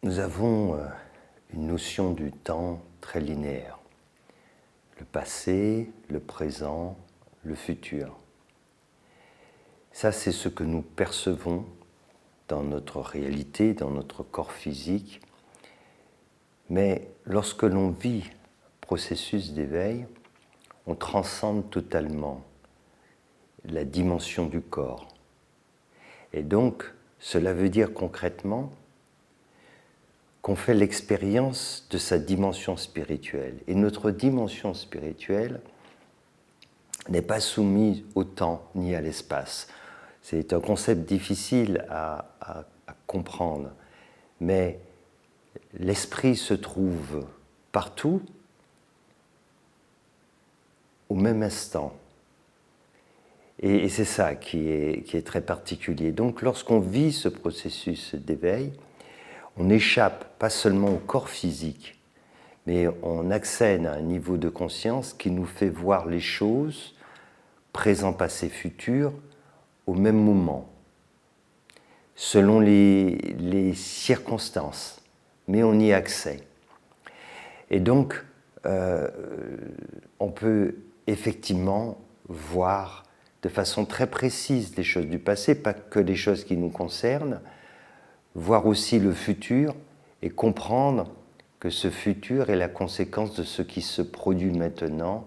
Nous avons une notion du temps très linéaire. Le passé, le présent, le futur. Ça, c'est ce que nous percevons dans notre réalité, dans notre corps physique. Mais lorsque l'on vit le processus d'éveil, on transcende totalement la dimension du corps. Et donc, cela veut dire concrètement qu'on fait l'expérience de sa dimension spirituelle. Et notre dimension spirituelle n'est pas soumise au temps ni à l'espace. C'est un concept difficile à comprendre, mais l'esprit se trouve partout, au même instant. Et c'est ça qui est très particulier. Donc lorsqu'on vit ce processus d'éveil, on échappe pas seulement au corps physique, mais on accède à un niveau de conscience qui nous fait voir les choses, présent, passé, futur, au même moment, selon les circonstances, mais on y accède. Et donc, on peut effectivement voir de façon très précise les choses du passé, pas que les choses qui nous concernent, voir aussi le futur et comprendre que ce futur est la conséquence de ce qui se produit maintenant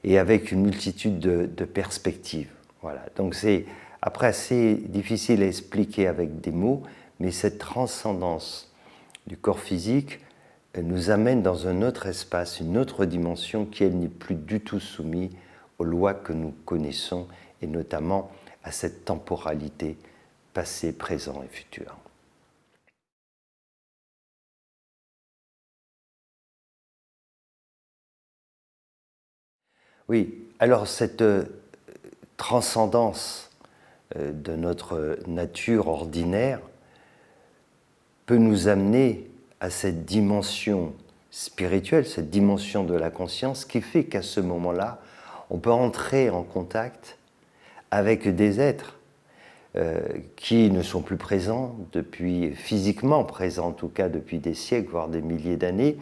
et avec une multitude de perspectives. Voilà. Donc c'est après assez difficile à expliquer avec des mots, mais cette transcendance du corps physique nous amène dans un autre espace, une autre dimension qui, elle, n'est plus du tout soumise aux lois que nous connaissons et notamment à cette temporalité passé, présent et futur. Oui, alors cette transcendance de notre nature ordinaire peut nous amener à cette dimension spirituelle, cette dimension de la conscience qui fait qu'à ce moment-là, on peut entrer en contact avec des êtres qui ne sont plus présents physiquement présents en tout cas depuis des siècles, voire des milliers d'années,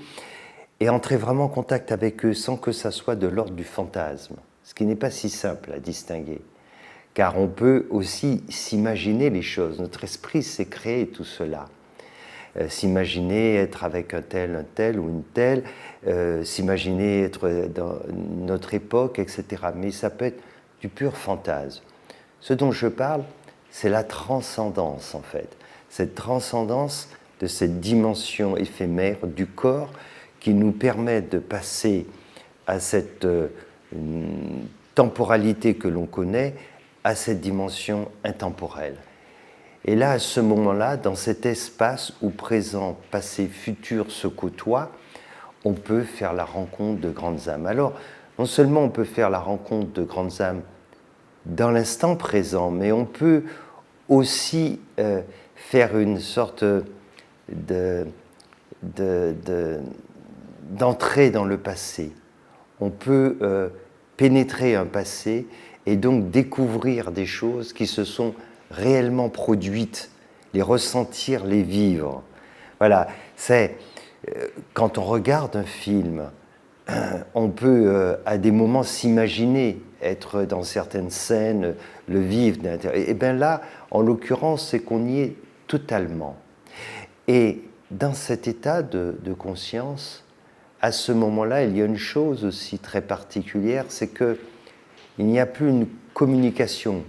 et entrer vraiment en contact avec eux sans que ça soit de l'ordre du fantasme, ce qui n'est pas si simple à distinguer. Car on peut aussi s'imaginer les choses. Notre esprit s'est créé tout cela. S'imaginer être avec un tel ou une telle, s'imaginer être dans notre époque, etc. Mais ça peut être du pur fantasme. Ce dont je parle, c'est la transcendance, en fait. Cette transcendance de cette dimension éphémère du corps qui nous permet de passer à cette temporalité que l'on connaît, à cette dimension intemporelle. Et là, à ce moment-là, dans cet espace où présent, passé, futur se côtoient, on peut faire la rencontre de grandes âmes. Alors, non seulement on peut faire la rencontre de grandes âmes dans l'instant présent, mais on peut aussi faire une sorte d'entrée dans le passé. On peut pénétrer un passé et donc découvrir des choses qui se sont réellement produites, les ressentir, les vivre. Voilà, c'est quand on regarde un film, on peut à des moments s'imaginer être dans certaines scènes, le vivre d'intérieur. Et bien là, en l'occurrence, c'est qu'on y est totalement. Et dans cet état de conscience, à ce moment-là, il y a une chose aussi très particulière, c'est qu'il n'y a plus une communication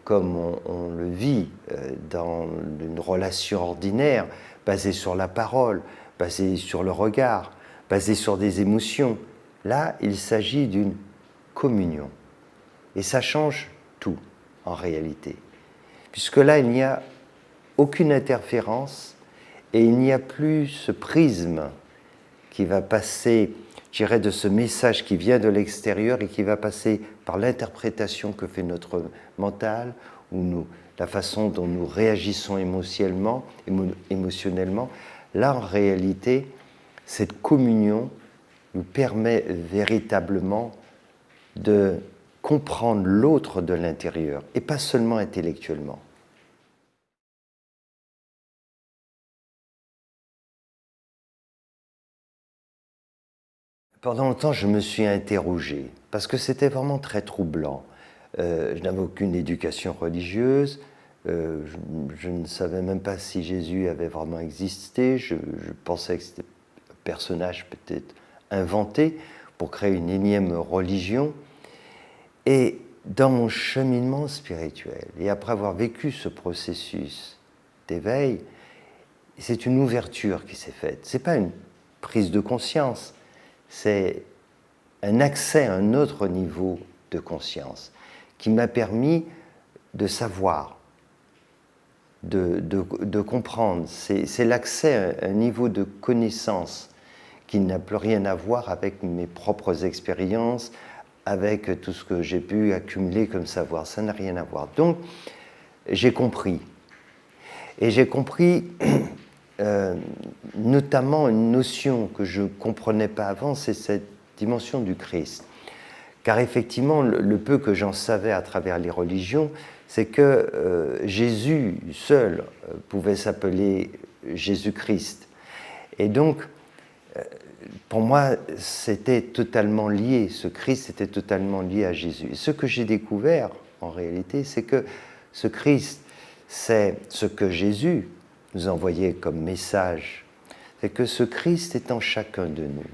comme on le vit dans une relation ordinaire, basée sur la parole, basée sur le regard, basée sur des émotions. Là, il s'agit d'une communion. Et ça change tout, en réalité. Puisque là, il n'y a aucune interférence et il n'y a plus ce prisme qui va passer, je dirais, de ce message qui vient de l'extérieur et qui va passer par l'interprétation que fait notre mental ou la façon dont nous réagissons émotionnellement. Là, en réalité, cette communion nous permet véritablement de comprendre l'autre de l'intérieur et pas seulement intellectuellement. Pendant longtemps, je me suis interrogé, parce que c'était vraiment très troublant. Je n'avais aucune éducation religieuse, je ne savais même pas si Jésus avait vraiment existé, je pensais que c'était un personnage peut-être inventé pour créer une énième religion. Et dans mon cheminement spirituel, et après avoir vécu ce processus d'éveil, c'est une ouverture qui s'est faite. Ce n'est pas une prise de conscience, c'est un accès à un autre niveau de conscience qui m'a permis de savoir, de comprendre. C'est l'accès à un niveau de connaissance qui n'a plus rien à voir avec mes propres expériences, avec tout ce que j'ai pu accumuler comme savoir. Ça n'a rien à voir. Donc, j'ai compris. Et j'ai compris notamment une notion que je ne comprenais pas avant, c'est cette dimension du Christ. Car effectivement, le peu que j'en savais à travers les religions, c'est que Jésus seul pouvait s'appeler Jésus-Christ. Et donc, pour moi, c'était totalement lié, ce Christ était totalement lié à Jésus. Et ce que j'ai découvert, en réalité, c'est que ce Christ, c'est ce que Jésus nous envoyait comme message, c'est que ce Christ est en chacun de nous.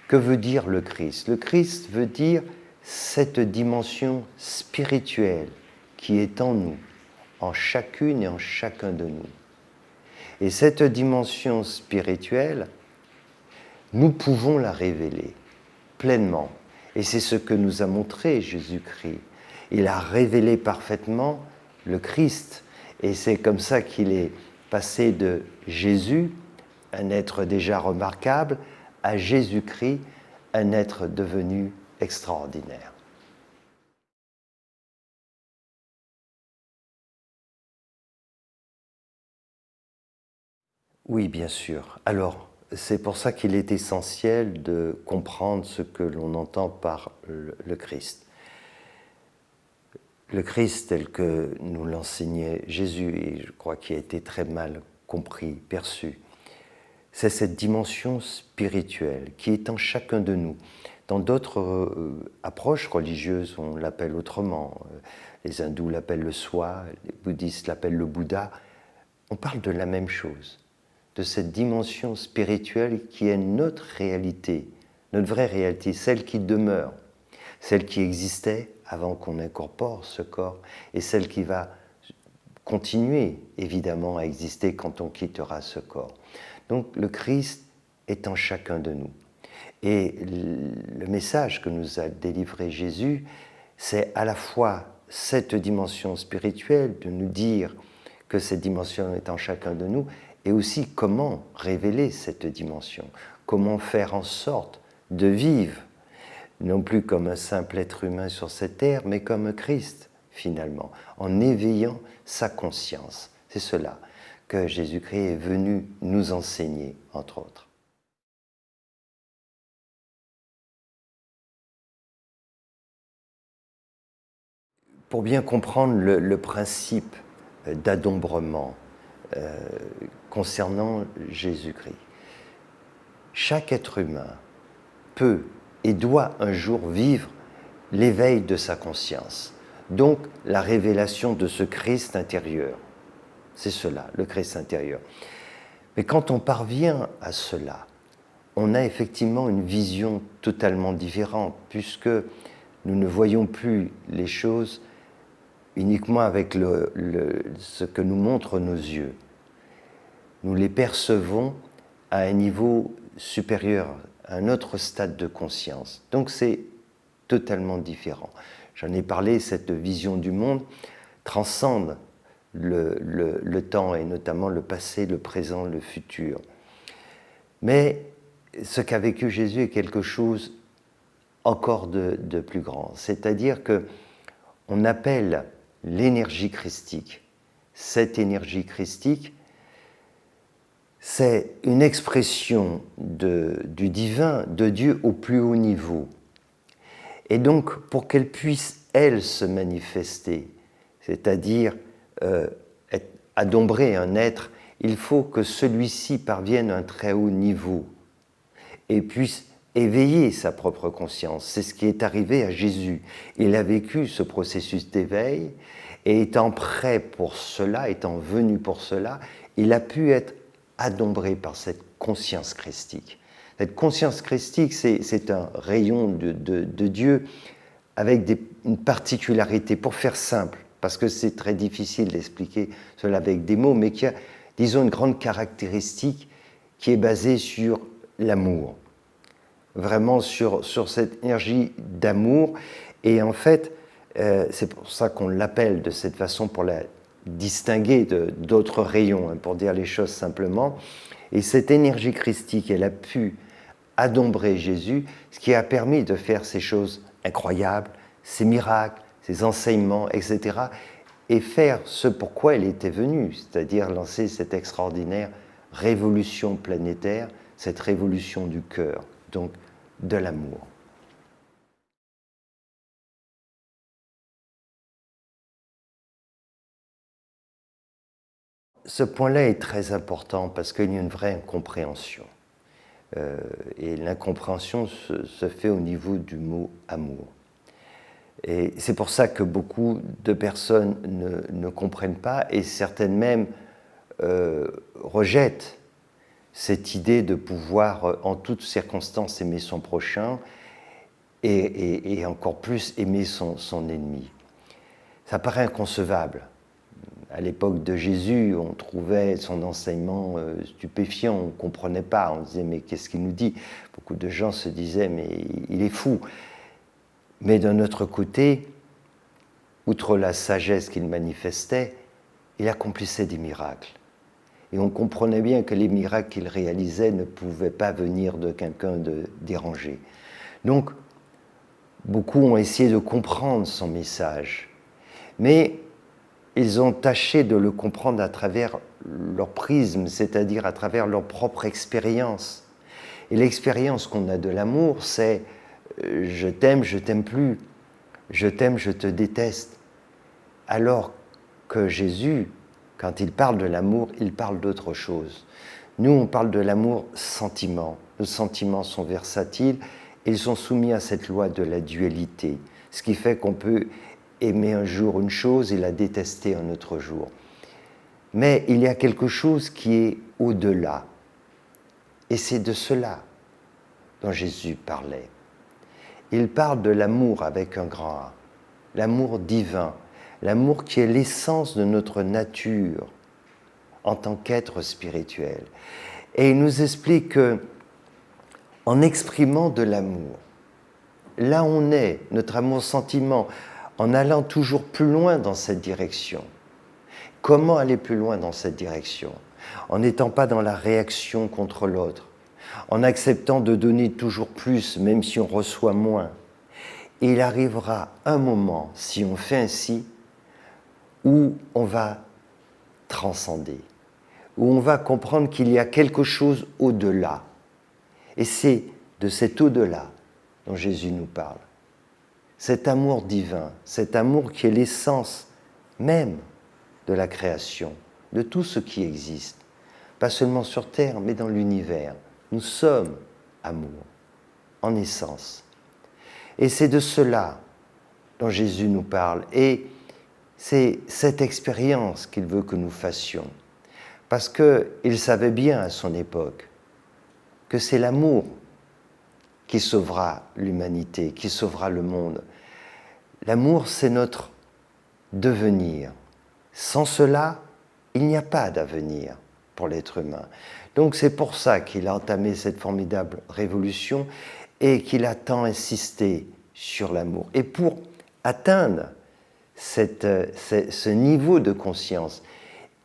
Que veut dire le Christ? Le Christ veut dire cette dimension spirituelle qui est en nous, en chacune et en chacun de nous. Et cette dimension spirituelle, nous pouvons la révéler pleinement. Et c'est ce que nous a montré Jésus-Christ. Il a révélé parfaitement le Christ. Et c'est comme ça qu'il est passé de Jésus, un être déjà remarquable, à Jésus-Christ, un être devenu extraordinaire. Oui, bien sûr. Alors, c'est pour ça qu'il est essentiel de comprendre ce que l'on entend par le Christ. Le Christ tel que nous l'enseignait Jésus, et je crois qu'il a été très mal compris, perçu, c'est cette dimension spirituelle qui est en chacun de nous. Dans d'autres approches religieuses, on l'appelle autrement. Les hindous l'appellent le soi, les bouddhistes l'appellent le Bouddha. On parle de la même chose, de cette dimension spirituelle qui est notre réalité, notre vraie réalité, celle qui demeure, celle qui existait avant qu'on incorpore ce corps et celle qui va continuer évidemment à exister quand on quittera ce corps. Donc le Christ est en chacun de nous. Et le message que nous a délivré Jésus, c'est à la fois cette dimension spirituelle, de nous dire que cette dimension est en chacun de nous, et aussi comment révéler cette dimension, comment faire en sorte de vivre, non plus comme un simple être humain sur cette terre, mais comme un Christ, finalement, en éveillant sa conscience. C'est cela que Jésus-Christ est venu nous enseigner, entre autres. Pour bien comprendre le principe d'adombrement concernant Jésus-Christ, chaque être humain peut et doit un jour vivre l'éveil de sa conscience, donc la révélation de ce Christ intérieur. C'est cela, le Christ intérieur. Mais quand on parvient à cela, on a effectivement une vision totalement différente, puisque nous ne voyons plus les choses uniquement avec ce que nous montrent nos yeux. Nous les percevons à un niveau supérieur, à un autre stade de conscience. Donc c'est totalement différent. J'en ai parlé, cette vision du monde transcende le temps, et notamment le passé, le présent, le futur. Mais ce qu'a vécu Jésus est quelque chose encore de plus grand. C'est-à-dire qu'on appelle l'énergie christique. Cette énergie christique, c'est une expression du divin, de Dieu au plus haut niveau. Et donc, pour qu'elle puisse, elle, se manifester, c'est-à-dire adombrer un être, il faut que celui-ci parvienne à un très haut niveau et puisse éveiller sa propre conscience. C'est ce qui est arrivé à Jésus. Il a vécu ce processus d'éveil et étant prêt pour cela, étant venu pour cela, il a pu être adombré par cette conscience christique. Cette conscience christique, c'est un rayon de Dieu avec une particularité, pour faire simple, parce que c'est très difficile d'expliquer cela avec des mots, mais qui a, disons, une grande caractéristique qui est basée sur l'amour. Vraiment sur cette énergie d'amour. Et en fait, c'est pour ça qu'on l'appelle de cette façon, pour la distinguer d'autres rayons, pour dire les choses simplement. Et cette énergie christique, elle a pu adombrer Jésus, ce qui a permis de faire ces choses incroyables, ces miracles, ces enseignements, etc. Et faire ce pourquoi il était venu, c'est-à-dire lancer cette extraordinaire révolution planétaire, cette révolution du cœur, donc de l'amour. Ce point-là est très important parce qu'il y a une vraie incompréhension. Et l'incompréhension se fait au niveau du mot amour. Et c'est pour ça que beaucoup de personnes ne comprennent pas et certaines même rejettent cette idée de pouvoir en toutes circonstances aimer son prochain et encore plus aimer son ennemi. Ça paraît inconcevable. À l'époque de Jésus, on trouvait son enseignement stupéfiant, on ne comprenait pas, on disait mais qu'est-ce qu'il nous dit? Beaucoup de gens se disaient mais il est fou. Mais d'un autre côté, outre la sagesse qu'il manifestait, il accomplissait des miracles. Et on comprenait bien que les miracles qu'il réalisait ne pouvaient pas venir de quelqu'un de dérangé. Donc, beaucoup ont essayé de comprendre son message, mais ils ont tâché de le comprendre à travers leur prisme, c'est-à-dire à travers leur propre expérience. Et l'expérience qu'on a de l'amour, c'est je t'aime plus, je t'aime, je te déteste. Alors que Jésus, quand il parle de l'amour, il parle d'autre chose. Nous, on parle de l'amour sentiment. Nos sentiments sont versatiles et ils sont soumis à cette loi de la dualité, ce qui fait qu'on peut aimer un jour une chose et la détester un autre jour. Mais il y a quelque chose qui est au-delà. Et c'est de cela dont Jésus parlait. Il parle de l'amour avec un grand A, l'amour divin, l'amour qui est l'essence de notre nature en tant qu'être spirituel. Et il nous explique qu'en exprimant de l'amour, là on est, notre amour-sentiment, en allant toujours plus loin dans cette direction. Comment aller plus loin dans cette direction? En n'étant pas dans la réaction contre l'autre, en acceptant de donner toujours plus, même si on reçoit moins. Et il arrivera un moment, si on fait ainsi, où on va transcender, où on va comprendre qu'il y a quelque chose au-delà. Et c'est de cet au-delà dont Jésus nous parle. Cet amour divin, cet amour qui est l'essence même de la création, de tout ce qui existe, pas seulement sur Terre, mais dans l'univers. Nous sommes amour, en essence. Et c'est de cela dont Jésus nous parle. Et c'est cette expérience qu'il veut que nous fassions. Parce qu'il savait bien à son époque que c'est l'amour qui sauvera l'humanité, qui sauvera le monde. L'amour, c'est notre devenir. Sans cela, il n'y a pas d'avenir pour l'être humain. Donc c'est pour ça qu'il a entamé cette formidable révolution et qu'il a tant insisté sur l'amour. Et pour atteindre ce niveau de conscience,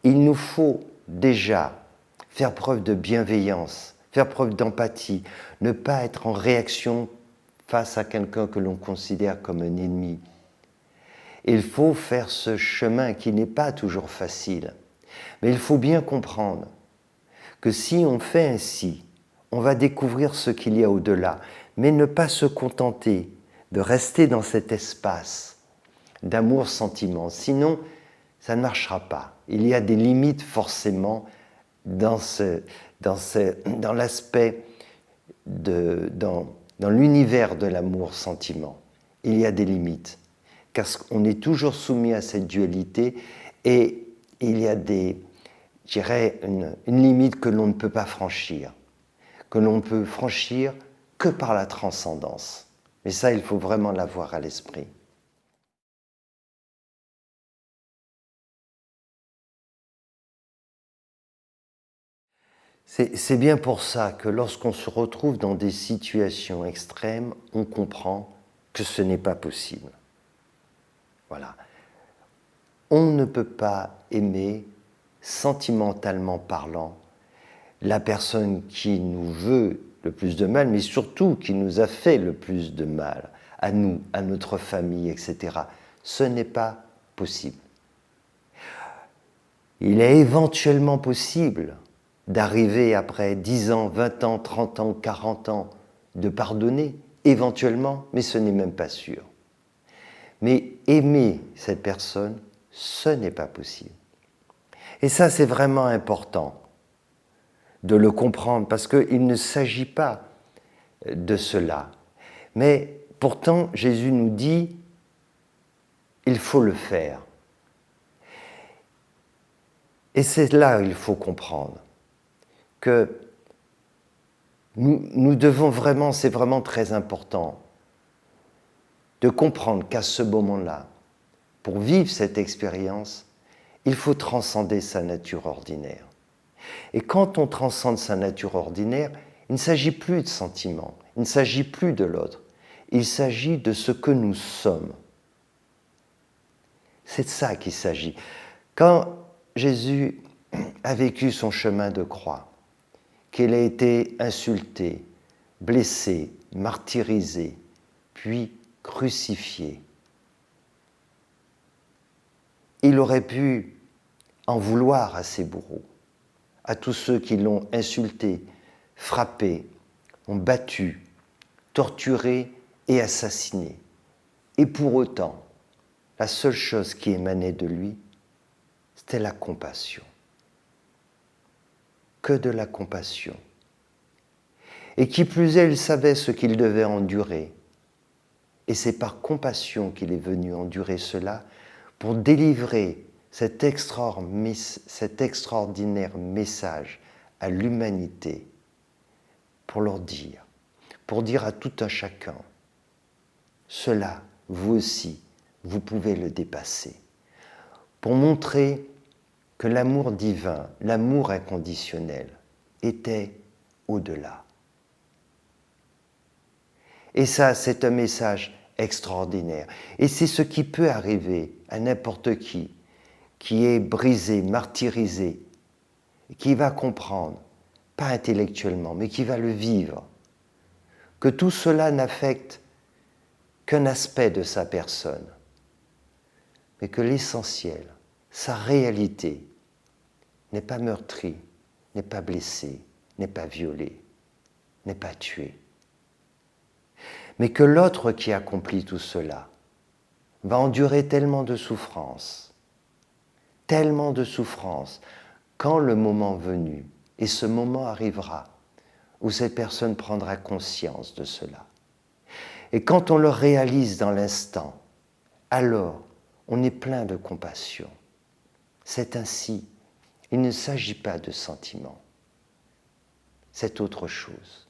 il nous faut déjà faire preuve de bienveillance, faire preuve d'empathie, ne pas être en réaction face à quelqu'un que l'on considère comme un ennemi. Il faut faire ce chemin qui n'est pas toujours facile, mais il faut bien comprendre que si on fait ainsi, on va découvrir ce qu'il y a au-delà, mais ne pas se contenter de rester dans cet espace d'amour-sentiment. Sinon, ça ne marchera pas. Il y a des limites forcément dans l'aspect dans l'univers de l'amour-sentiment, il y a des limites, car on est toujours soumis à cette dualité et il y a je dirais, une limite que l'on ne peut pas franchir, que l'on ne peut franchir que par la transcendance. Mais ça, il faut vraiment l'avoir à l'esprit. C'est bien pour ça que lorsqu'on se retrouve dans des situations extrêmes, on comprend que ce n'est pas possible. Voilà. On ne peut pas aimer, sentimentalement parlant, la personne qui nous veut le plus de mal, mais surtout qui nous a fait le plus de mal, à nous, à notre famille, etc. Ce n'est pas possible. Il est éventuellement possible d'arriver après 10 ans, 20 ans, 30 ans, 40 ans, de pardonner, éventuellement, mais ce n'est même pas sûr. Mais aimer cette personne, ce n'est pas possible. Et ça, c'est vraiment important de le comprendre, parce qu'il ne s'agit pas de cela. Mais pourtant, Jésus nous dit, il faut le faire. Et c'est là qu'il faut comprendre que nous devons vraiment, c'est vraiment très important, de comprendre qu'à ce moment-là, pour vivre cette expérience, il faut transcender sa nature ordinaire. Et quand on transcende sa nature ordinaire, il ne s'agit plus de sentiments, il ne s'agit plus de l'autre, il s'agit de ce que nous sommes. C'est de ça qu'il s'agit. Quand Jésus a vécu son chemin de croix, qu'il a été insulté, blessé, martyrisé, puis crucifié, il aurait pu en vouloir à ses bourreaux, à tous ceux qui l'ont insulté, frappé, ont battu, torturé et assassiné. Et pour autant, la seule chose qui émanait de lui, c'était la compassion. Que de la compassion. Et qui plus est, il savait ce qu'il devait endurer. Et c'est par compassion qu'il est venu endurer cela pour délivrer cet extraordinaire message à l'humanité, pour dire à tout un chacun, cela, vous aussi, vous pouvez le dépasser, pour montrer que l'amour divin, l'amour inconditionnel, était au-delà. Et ça, c'est un message extraordinaire. Et c'est ce qui peut arriver à n'importe qui est brisé, martyrisé, qui va comprendre, pas intellectuellement, mais qui va le vivre, que tout cela n'affecte qu'un aspect de sa personne, mais que l'essentiel, sa réalité, n'est pas meurtri, n'est pas blessé, n'est pas violé, n'est pas tué. Mais que l'autre qui accomplit tout cela va endurer tellement de souffrances, quand le moment venu, et ce moment arrivera, où cette personne prendra conscience de cela. Et quand on le réalise dans l'instant, alors on est plein de compassion. C'est ainsi. Il ne s'agit pas de sentiments. C'est autre chose.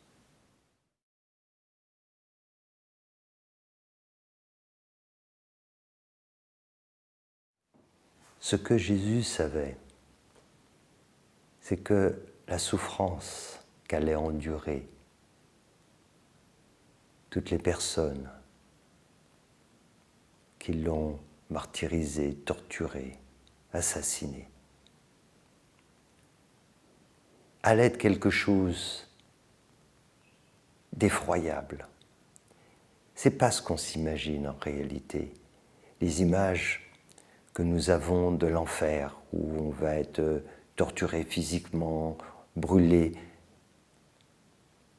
Ce que Jésus savait, c'est que la souffrance qu'allaient endurer toutes les personnes qui l'ont martyrisé, torturé, assassiné, allait être quelque chose d'effroyable. C'est pas ce qu'on s'imagine en réalité. Les images que nous avons de l'enfer, où on va être torturé physiquement, brûlé,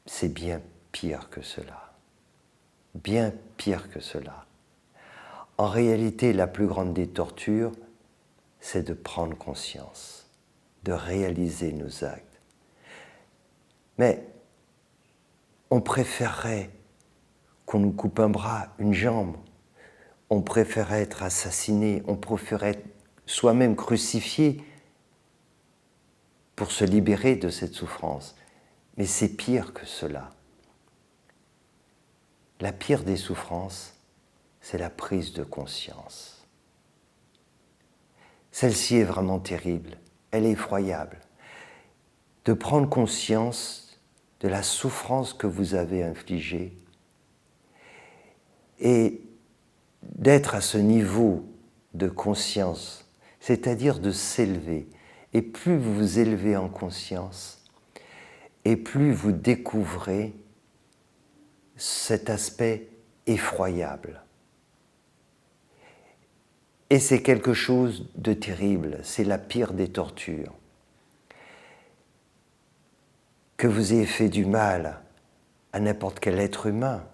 c'est bien pire que cela. Bien pire que cela. En réalité, la plus grande des tortures, c'est de prendre conscience, de réaliser nos actes. Mais On préférerait qu'on nous coupe un bras, une jambe. On préférerait être assassiné. On préférerait être soi-même crucifié pour se libérer de cette souffrance. Mais c'est pire que cela. La pire des souffrances, c'est la prise de conscience. Celle-ci est vraiment terrible, elle est effroyable. De prendre conscience de la souffrance que vous avez infligée et d'être à ce niveau de conscience, c'est-à-dire de s'élever. Et plus vous vous élevez en conscience, et plus vous découvrez cet aspect effroyable. Et c'est quelque chose de terrible, c'est la pire des tortures. Que vous ayez fait du mal à n'importe quel être humain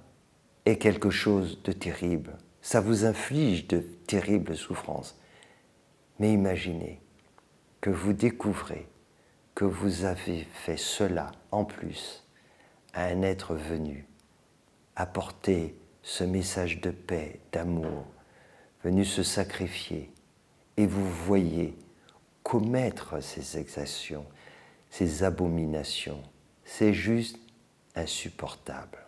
est quelque chose de terrible. Ça vous inflige de terribles souffrances. Mais imaginez que vous découvrez que vous avez fait cela en plus à un être venu apporter ce message de paix, d'amour, venu se sacrifier, et vous voyez commettre ces exactions, ces abominations. C'est juste insupportable.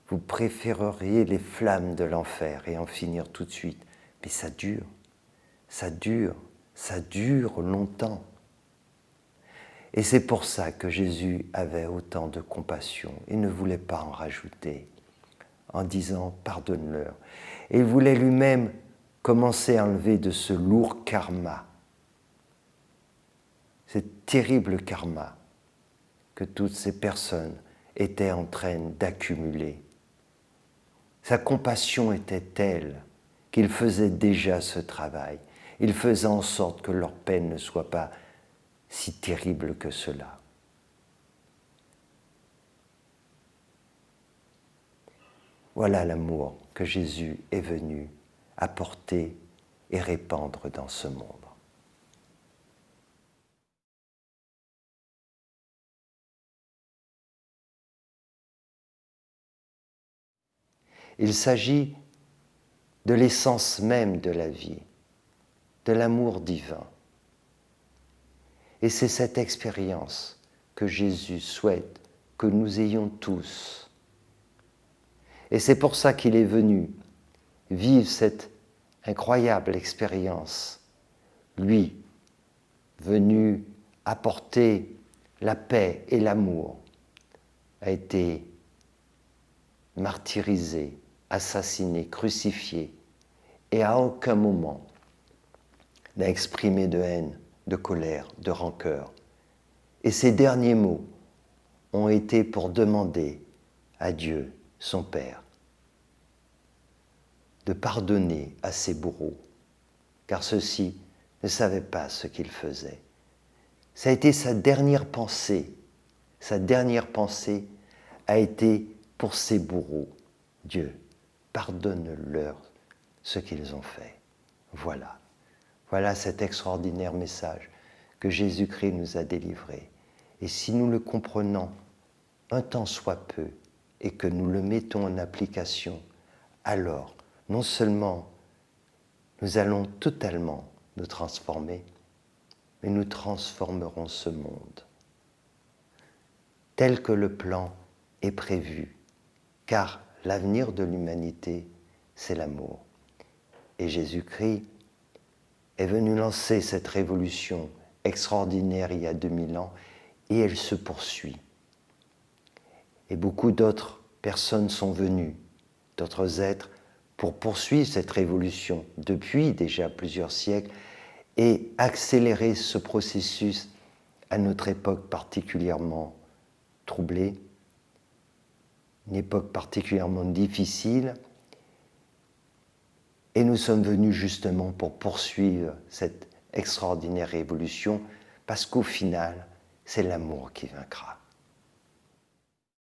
Vous préféreriez les flammes de l'enfer et en finir tout de suite. Mais ça dure, ça dure, ça dure longtemps. Et c'est pour ça que Jésus avait autant de compassion. Il ne voulait pas en rajouter en disant « pardonne-leur ». Et il voulait lui-même commencer à enlever de ce lourd karma, ce terrible karma que toutes ces personnes étaient en train d'accumuler. Sa compassion était telle qu'il faisait déjà ce travail. Il faisait en sorte que leur peine ne soit pas si terrible que cela. Voilà l'amour que Jésus est venu apporter et répandre dans ce monde. Il s'agit de l'essence même de la vie, de l'amour divin. Et c'est cette expérience que Jésus souhaite que nous ayons tous. Et c'est pour ça qu'il est venu vivre cette incroyable expérience. Lui, venu apporter la paix et l'amour, a été martyrisé, assassiné, crucifié, et à aucun moment n'a exprimé de haine, de colère, de rancœur. Et ces derniers mots ont été pour demander à Dieu, son Père, de pardonner à ses bourreaux, car ceux-ci ne savaient pas ce qu'ils faisaient. Ça a été sa dernière pensée. Sa dernière pensée a été pour ses bourreaux. Dieu, pardonne-leur ce qu'ils ont fait. Voilà. Voilà cet extraordinaire message que Jésus-Christ nous a délivré. Et si nous le comprenons un tant soit peu et que nous le mettons en application, alors non seulement nous allons totalement nous transformer, mais nous transformerons ce monde tel que le plan est prévu, car l'avenir de l'humanité, c'est l'amour. Et Jésus-Christ est venu lancer cette révolution extraordinaire il y a 2000 ans, et elle se poursuit. Et beaucoup d'autres personnes sont venues, d'autres êtres, pour poursuivre cette révolution depuis déjà plusieurs siècles et accélérer ce processus à notre époque particulièrement troublée, une époque particulièrement difficile. Et nous sommes venus justement pour poursuivre cette extraordinaire révolution, parce qu'au final, c'est l'amour qui vaincra.